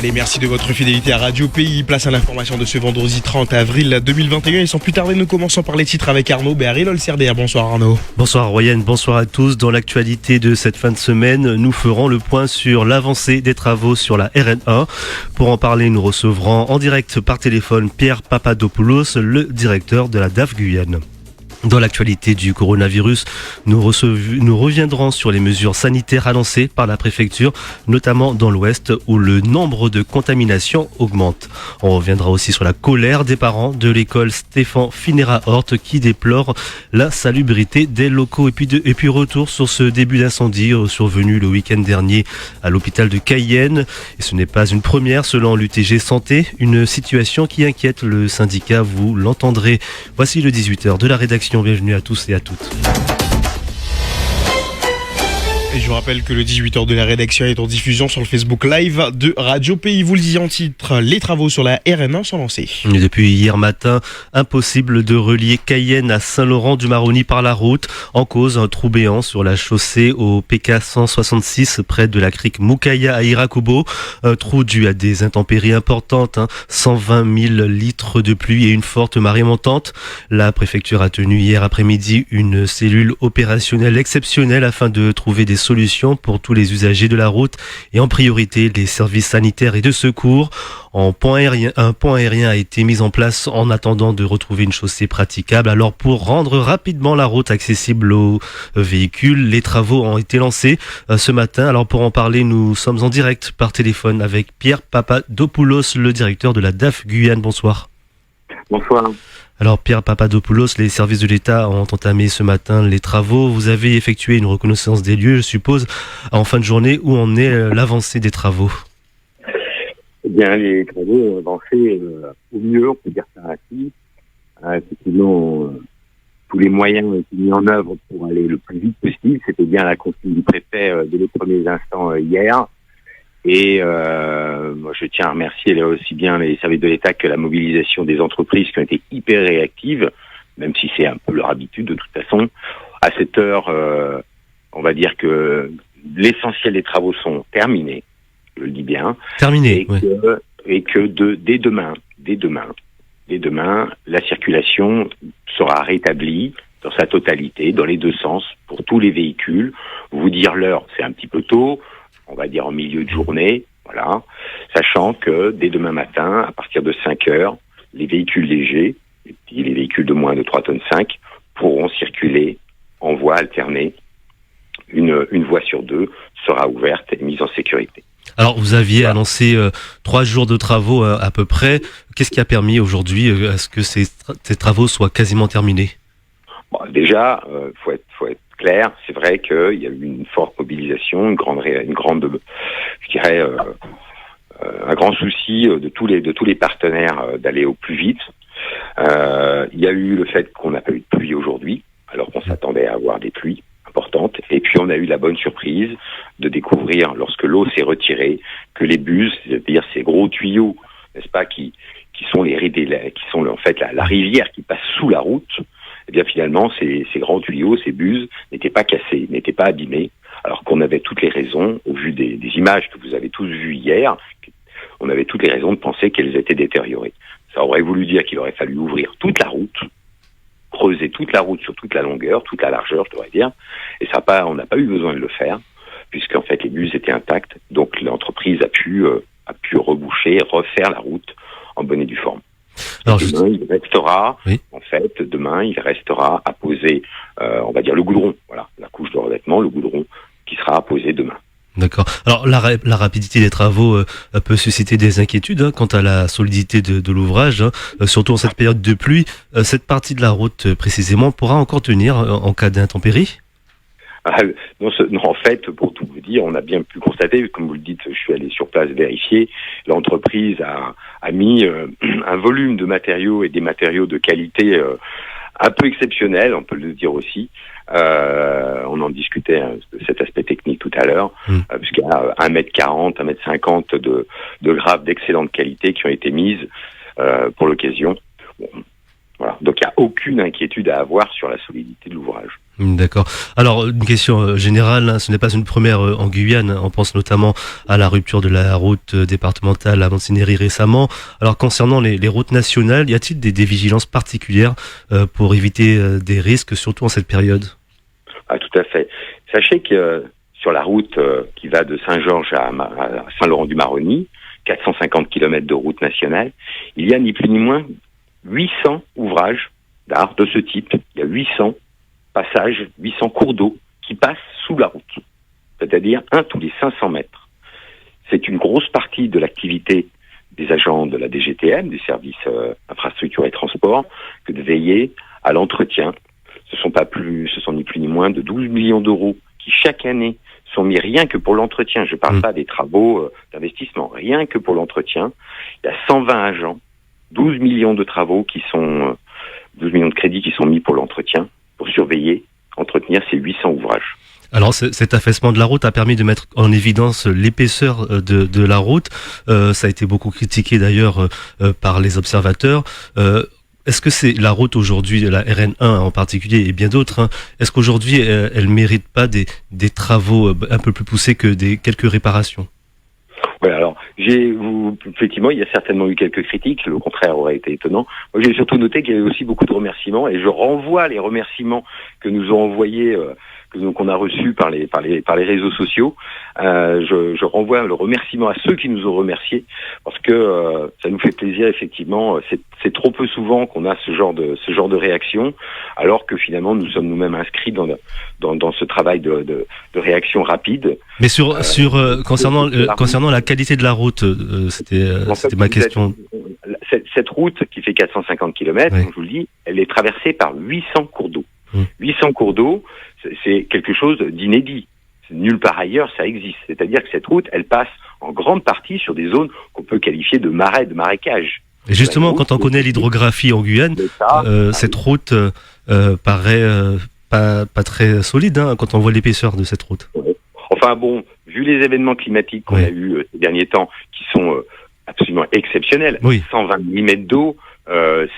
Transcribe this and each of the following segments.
Allez, merci de votre fidélité à Radio Pays. Place à l'information de ce vendredi 30 avril 2021. Et sans plus tarder, nous commençons par les titres avec Arnaud Béharry-Lolcerder. Bonsoir Arnaud. Bonsoir Royan, bonsoir à tous. Dans l'actualité de cette fin de semaine, nous ferons le point sur l'avancée des travaux sur la RN1. Pour en parler, nous recevrons en direct par téléphone Pierre Papadopoulos, le directeur de la DAF Guyane. Dans l'actualité du coronavirus, nous reviendrons sur les mesures sanitaires annoncées par la préfecture, notamment dans l'Ouest où le nombre de contaminations augmente. On reviendra aussi sur la colère des parents de l'école Stéphane Finera-Horte qui déplore l'insalubrité des locaux. Et puis retour sur ce début d'incendie survenu le week-end dernier à l'hôpital de Cayenne. Et ce n'est pas une première selon l'UTG Santé, une situation qui inquiète le syndicat, vous l'entendrez. Voici le 18h de la rédaction. Bienvenue à tous et à toutes. Et je vous rappelle que le 18h de la rédaction est en diffusion sur le Facebook Live de Radio Pays. Vous le disiez en titre, les travaux sur la RN1 sont lancés. Depuis hier matin, impossible de relier Cayenne à Saint-Laurent-du-Maroni par la route. En cause, un trou béant sur la chaussée au PK 166 près de la crique Moukaya à Irakubo. Un trou dû à des intempéries importantes, 120 000 litres de pluie et une forte marée montante. La préfecture a tenu hier après-midi une cellule opérationnelle exceptionnelle afin de trouver des solutions pour tous les usagers de la route et en priorité les services sanitaires et de secours. Un pont aérien a été mis en place en attendant de retrouver une chaussée praticable. Alors pour rendre rapidement la route accessible aux véhicules, les travaux ont été lancés ce matin. Alors pour en parler, nous sommes en direct par téléphone avec Pierre Papadopoulos, le directeur de la DAF Guyane. Bonsoir. Bonsoir. Alors Pierre Papadopoulos, les services de l'État ont entamé ce matin les travaux. Vous avez effectué une reconnaissance des lieux, je suppose, en fin de journée. Où en est l'avancée des travaux ? Eh bien, les travaux ont avancé au mieux, on peut dire ça ainsi. Effectivement, tous les moyens ont été mis en œuvre pour aller le plus vite possible. C'était bien la consigne du préfet dès les premiers instants hier. Et moi, je tiens à remercier là aussi bien les services de l'État que la mobilisation des entreprises qui ont été hyper réactives, même si c'est un peu leur habitude de toute façon. À cette heure, on va dire que l'essentiel des travaux sont terminés, je le dis bien. Terminés, oui. Et que dès demain, la circulation sera rétablie dans sa totalité, dans les deux sens, pour tous les véhicules. Vous dire l'heure, c'est un petit peu tôt. On va dire en milieu de journée, voilà, sachant que dès demain matin, à partir de 5 heures, les véhicules légers, et les véhicules de moins de 3,5 tonnes, pourront circuler en voie alternée. Une voie sur deux sera ouverte et mise en sécurité. Alors, vous aviez annoncé 3 jours de travaux à peu près. Qu'est-ce qui a permis aujourd'hui à ce que ces travaux soient quasiment terminés ? Bon, déjà, faut être clair, c'est vrai qu'il y a eu une forte mobilisation, je dirais, un grand souci de tous les partenaires d'aller au plus vite. Il y a eu le fait qu'on n'a pas eu de pluie aujourd'hui, alors qu'on s'attendait à avoir des pluies importantes. Et puis on a eu la bonne surprise de découvrir, lorsque l'eau s'est retirée, que les buses, c'est-à-dire ces gros tuyaux, n'est-ce pas, qui sont en fait la rivière qui passe sous la route. Eh bien finalement, ces grands tuyaux, ces buses, n'étaient pas cassés, n'étaient pas abîmés, alors qu'on avait toutes les raisons, au vu des images que vous avez tous vues hier, on avait toutes les raisons de penser qu'elles étaient détériorées. Ça aurait voulu dire qu'il aurait fallu ouvrir toute la route, creuser toute la route sur toute la longueur, toute la largeur, je devrais dire, et on n'a pas eu besoin de le faire, puisqu'en fait les buses étaient intactes, donc l'entreprise a pu reboucher, refaire la route en bonne et due forme. Alors, demain, il restera à poser, on va dire le goudron, voilà, la couche de revêtement, le goudron qui sera apposé demain. D'accord. Alors la rapidité des travaux peut susciter des inquiétudes quant à la solidité de l'ouvrage, surtout en cette période de pluie. Cette partie de la route précisément pourra encore tenir en cas d'intempérie ? Non, en fait, pour tout vous dire, on a bien pu constater, comme vous le dites, je suis allé sur place vérifier, l'entreprise a mis un volume de matériaux et des matériaux de qualité un peu exceptionnel, on peut le dire aussi. On en discutait de cet aspect technique tout à l'heure, puisqu'il y a 1m40, 1m50 de grappes d'excellente qualité qui ont été mises pour l'occasion. Bon, Voilà. Donc il n'y a aucune inquiétude à avoir sur la solidité de l'ouvrage. D'accord. Alors, une question générale, hein, ce n'est pas une première en Guyane. On pense notamment à la rupture de la route départementale à Montigny récemment. Alors, concernant les routes nationales, y a-t-il des vigilances particulières pour éviter des risques, surtout en cette période? Ah, tout à fait. Sachez que sur la route qui va de Saint-Georges à Saint-Laurent-du-Maroni, 450 km de route nationale, il y a ni plus ni moins 800 ouvrages d'art de ce type. Il y a 800 passages, 800 cours d'eau qui passent sous la route, c'est-à-dire un tous les 500 mètres. C'est une grosse partie de l'activité des agents de la DGTM, des services infrastructure et transport, que de veiller à l'entretien. Ce sont ni plus ni moins de 12 millions d'euros qui chaque année sont mis rien que pour l'entretien. Je ne parle pas des travaux d'investissement, rien que pour l'entretien. Il y a 120 agents, 12 millions de travaux 12 millions de crédits qui sont mis pour l'entretien, pour surveiller, entretenir ces 800 ouvrages. Alors cet affaissement de la route a permis de mettre en évidence l'épaisseur de la route. Ça a été beaucoup critiqué d'ailleurs par les observateurs. Est-ce que c'est la route aujourd'hui, la RN1 en particulier et bien d'autres, hein, est-ce qu'aujourd'hui elle mérite pas des travaux un peu plus poussés que quelques réparations? Ouais, alors effectivement, il y a certainement eu quelques critiques. Le contraire aurait été étonnant. Moi, j'ai surtout noté qu'il y avait aussi beaucoup de remerciements, et je renvoie les remerciements que nous ont envoyés, qu'on a reçus par les réseaux sociaux. Je renvoie le remerciement à ceux qui nous ont remerciés, parce que ça nous fait plaisir. Effectivement, c'est trop peu souvent qu'on a ce genre de réaction, alors que finalement nous sommes nous-mêmes inscrits dans ce travail de réaction rapide. Mais concernant la qualité de la route, c'était ma question. Cette route qui fait 450 km, oui. Comme je vous le dis, elle est traversée par 800 cours d'eau. 800 cours d'eau, c'est quelque chose d'inédit. Nulle part ailleurs ça existe. C'est-à-dire que cette route, elle passe en grande partie sur des zones qu'on peut qualifier de marais, de marécages. Et justement, quand on connaît l'hydrographie en Guyane, cette route paraît pas très solide, hein, quand on voit l'épaisseur de cette route. Enfin bon, vu les événements climatiques qu'on a eus ces derniers temps, qui sont absolument exceptionnels, 120 mm d'eau,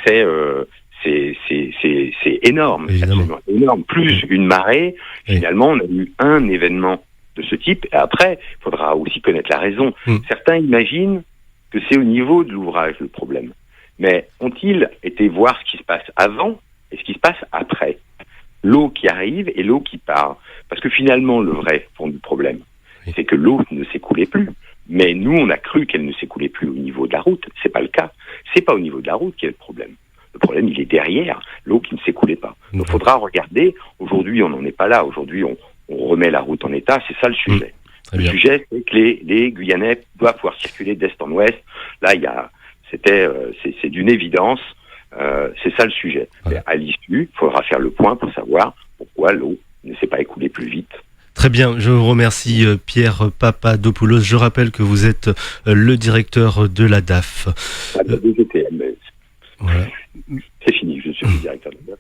c'est énorme, absolument énorme. Plus une marée, finalement, on a eu un événement de ce type. Et après, il faudra aussi connaître la raison. Certains imaginent que c'est au niveau de l'ouvrage le problème. Mais ont-ils été voir ce qui se passe avant et ce qui se passe après? L'eau qui arrive et l'eau qui part. Parce que finalement, le vrai fond du problème, c'est que l'eau ne s'écoulait plus. Mais nous, on a cru qu'elle ne s'écoulait plus au niveau de la route. C'est pas le cas. C'est pas au niveau de la route qu'il y a le problème. Le problème, il est derrière l'eau qui ne s'écoulait pas. Donc, il faudra regarder. Aujourd'hui, on n'en est pas là. Aujourd'hui, on remet la route en état. C'est ça le sujet. Le sujet, c'est que les Guyanais doivent pouvoir circuler d'est en ouest. Là, c'est d'une évidence. C'est ça le sujet. Ouais. À l'issue, il faudra faire le point pour savoir pourquoi l'eau ne s'est pas écoulée plus vite. Très bien, je vous remercie Pierre Papadopoulos. Je rappelle que vous êtes le directeur de la DAF. La DGTM, voilà. C'est fini, je suis le directeur de la DAF.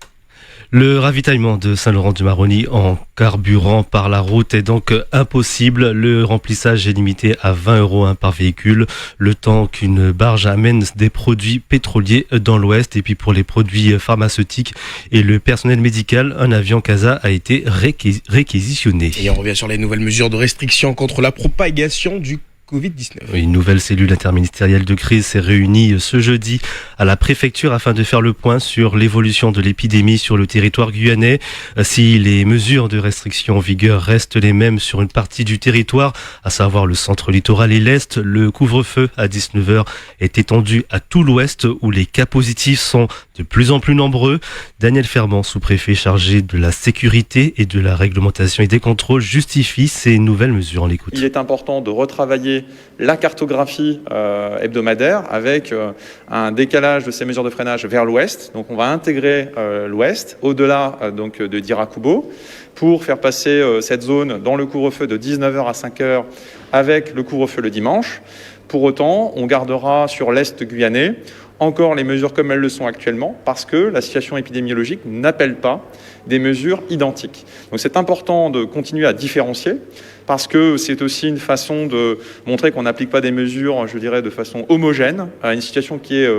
Le ravitaillement de Saint-Laurent-du-Maroni en carburant par la route est donc impossible. Le remplissage est limité à 20 € par véhicule, le temps qu'une barge amène des produits pétroliers dans l'Ouest. Et puis pour les produits pharmaceutiques et le personnel médical, un avion CASA a été réquisitionné. Et on revient sur les nouvelles mesures de restriction contre la propagation du Covid-19. Une nouvelle cellule interministérielle de crise s'est réunie ce jeudi à la préfecture afin de faire le point sur l'évolution de l'épidémie sur le territoire guyanais. Si les mesures de restriction en vigueur restent les mêmes sur une partie du territoire, à savoir le centre littoral et l'Est, le couvre-feu à 19h est étendu à tout l'Ouest où les cas positifs sont de plus en plus nombreux. Daniel Fermand, sous-préfet chargé de la sécurité et de la réglementation et des contrôles, justifie ces nouvelles mesures. On l'écoute. Il est important de retravailler la cartographie hebdomadaire avec un décalage de ces mesures de freinage vers l'ouest. Donc on va intégrer l'ouest au-delà donc de Dirakubo pour faire passer cette zone dans le couvre-feu de 19h à 5h avec le couvre-feu le dimanche. Pour autant, on gardera sur l'est guyanais encore les mesures comme elles le sont actuellement, parce que la situation épidémiologique n'appelle pas des mesures identiques. Donc c'est important de continuer à différencier, parce que c'est aussi une façon de montrer qu'on n'applique pas des mesures, je dirais, de façon homogène à une situation qui est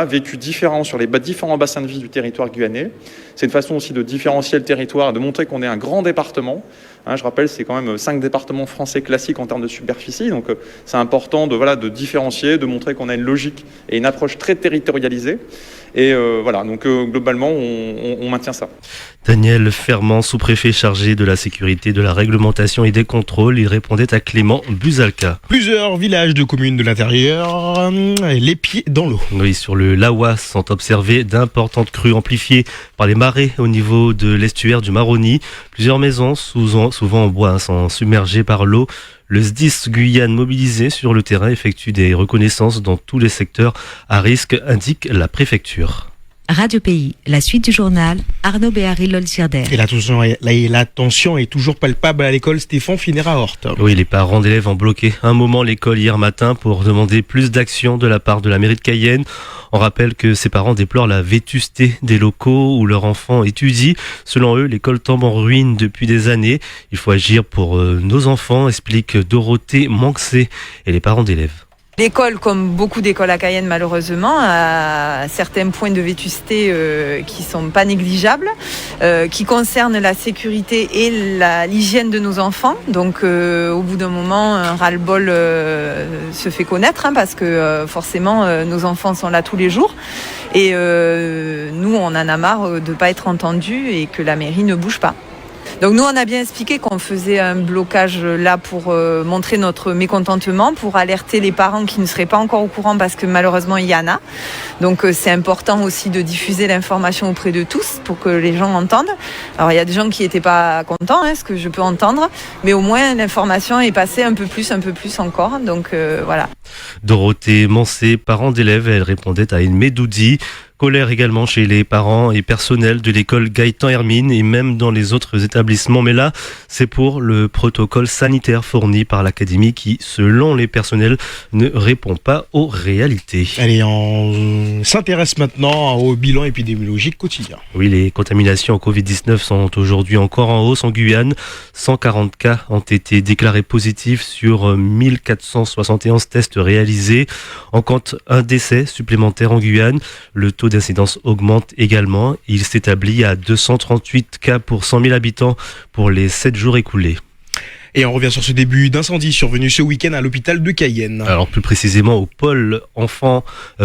vécue différent sur les différents bassins de vie du territoire guyanais. C'est une façon aussi de différencier le territoire, de montrer qu'on est un grand département. Je rappelle, c'est quand même 5 départements français classiques en termes de superficie, donc c'est important de différencier, de montrer qu'on a une logique et une approche très territorialisée. Et donc globalement, on maintient ça. Daniel Fermand, sous-préfet chargé de la sécurité, de la réglementation et des contrôles, il répondait à Clément Buzalka. Plusieurs villages de communes de l'intérieur, les pieds dans l'eau. Oui, sur le Lawas sont observées d'importantes crues amplifiées par les marées au niveau de l'estuaire du Maroni. Plusieurs maisons, souvent en bois, sont submergées par l'eau. Le SDIS Guyane mobilisé sur le terrain effectue des reconnaissances dans tous les secteurs à risque, indique la préfecture. Radio Pays, la suite du journal, Arnaud Béhari-Lolsirder. Et la tension est toujours palpable à l'école Stéphane Finera-Horte. Oui, les parents d'élèves ont bloqué un moment l'école hier matin pour demander plus d'action de la part de la mairie de Cayenne. On rappelle que ces parents déplorent la vétusté des locaux où leurs enfants étudient. Selon eux, l'école tombe en ruine depuis des années. Il faut agir pour nos enfants, explique Dorothée Manxé et les parents d'élèves. L'école, comme beaucoup d'écoles à Cayenne malheureusement, a certains points de vétusté qui sont pas négligeables, qui concernent la sécurité et l'hygiène de nos enfants. Donc au bout d'un moment, un ras-le-bol se fait connaître, parce que forcément nos enfants sont là tous les jours. Et nous, on en a marre de pas être entendus et que la mairie ne bouge pas. Donc nous, on a bien expliqué qu'on faisait un blocage là pour montrer notre mécontentement, pour alerter les parents qui ne seraient pas encore au courant, parce que malheureusement il y en a. Donc c'est important aussi de diffuser l'information auprès de tous pour que les gens entendent. Alors il y a des gens qui n'étaient pas contents, ce que je peux entendre, mais au moins l'information est passée un peu plus encore. Donc voilà. Dorothée Mancé, parent d'élèves, elle répondait à Aimé Doudi. Colère également chez les parents et personnels de l'école Gaëtan Hermine et même dans les autres établissements. Mais là, c'est pour le protocole sanitaire fourni par l'académie qui, selon les personnels, ne répond pas aux réalités. Allez, on s'intéresse maintenant au bilan épidémiologique quotidien. Oui, les contaminations au Covid-19 sont aujourd'hui encore en hausse en Guyane. 140 cas ont été déclarés positifs sur 1471 tests réalisés. On compte un décès supplémentaire en Guyane. Le taux d'incidence augmente également. Il s'établit à 238 cas pour 100 000 habitants pour les 7 jours écoulés. Et on revient sur ce début d'incendie survenu ce week-end à l'hôpital de Cayenne. Alors plus précisément au pôle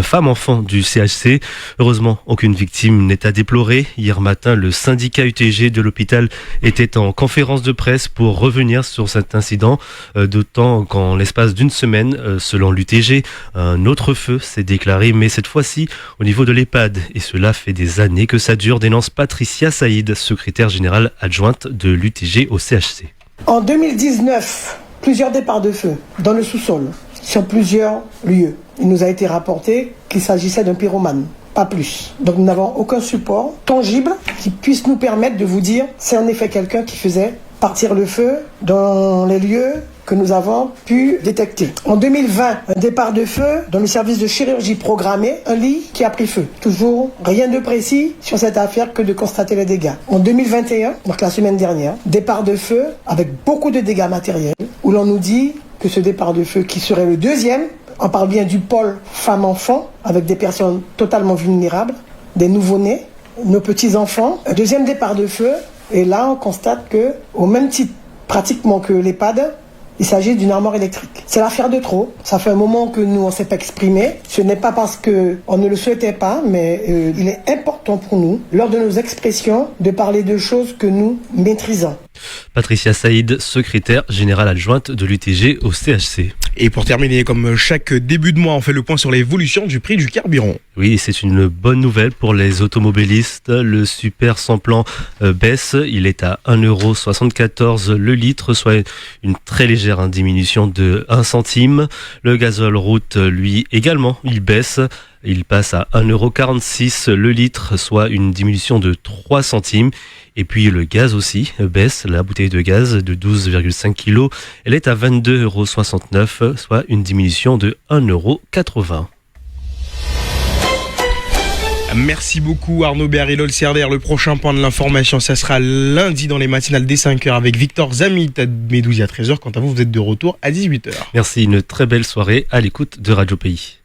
femmes-enfants du CHC. Heureusement, aucune victime n'est à déplorer. Hier matin, le syndicat UTG de l'hôpital était en conférence de presse pour revenir sur cet incident. D'autant qu'en l'espace d'une semaine, selon l'UTG, un autre feu s'est déclaré, mais cette fois-ci au niveau de l'EHPAD. Et cela fait des années que ça dure, dénonce Patricia Saïd, secrétaire générale adjointe de l'UTG au CHC. En 2019, plusieurs départs de feu dans le sous-sol, sur plusieurs lieux. Il nous a été rapporté qu'il s'agissait d'un pyromane, pas plus. Donc nous n'avons aucun support tangible qui puisse nous permettre de vous dire c'est en effet quelqu'un qui faisait partir le feu dans les lieux que nous avons pu détecter. En 2020, un départ de feu dans le service de chirurgie programmée, un lit qui a pris feu. Toujours rien de précis sur cette affaire que de constater les dégâts. En 2021, donc la semaine dernière, départ de feu avec beaucoup de dégâts matériels, où l'on nous dit que ce départ de feu qui serait le deuxième, on parle bien du pôle femmes-enfants, avec des personnes totalement vulnérables, des nouveau-nés, nos petits-enfants. Un deuxième départ de feu, et là on constate que, au même titre pratiquement que l'EHPAD, il s'agit d'une armoire électrique. C'est l'affaire de trop. Ça fait un moment que nous, on ne s'est pas exprimé. Ce n'est pas parce qu'on ne le souhaitait pas, mais il est important pour nous, lors de nos expressions, de parler de choses que nous maîtrisons. Patricia Saïd, secrétaire générale adjointe de l'UTG au CHC. Et pour terminer, comme chaque début de mois, on fait le point sur l'évolution du prix du carburant. Oui, c'est une bonne nouvelle pour les automobilistes. Le super sans-plan baisse. Il est à 1,74€ le litre, soit une très légère diminution de 1 centime. Le gazole route, lui, également, il baisse. Il passe à 1,46€ le litre, soit une diminution de 3 centimes. Et puis le gaz aussi baisse, la bouteille de gaz de 12,5 kg, elle est à 22,69€, soit une diminution de 1,80€. Merci beaucoup Arnaud Béharilol Cerder. Le prochain point de l'information, ça sera lundi dans les matinales dès 5h avec Victor Zamit à Médouzi à 13h. Quant à vous, vous êtes de retour à 18h. Merci, une très belle soirée à l'écoute de Radio Pays.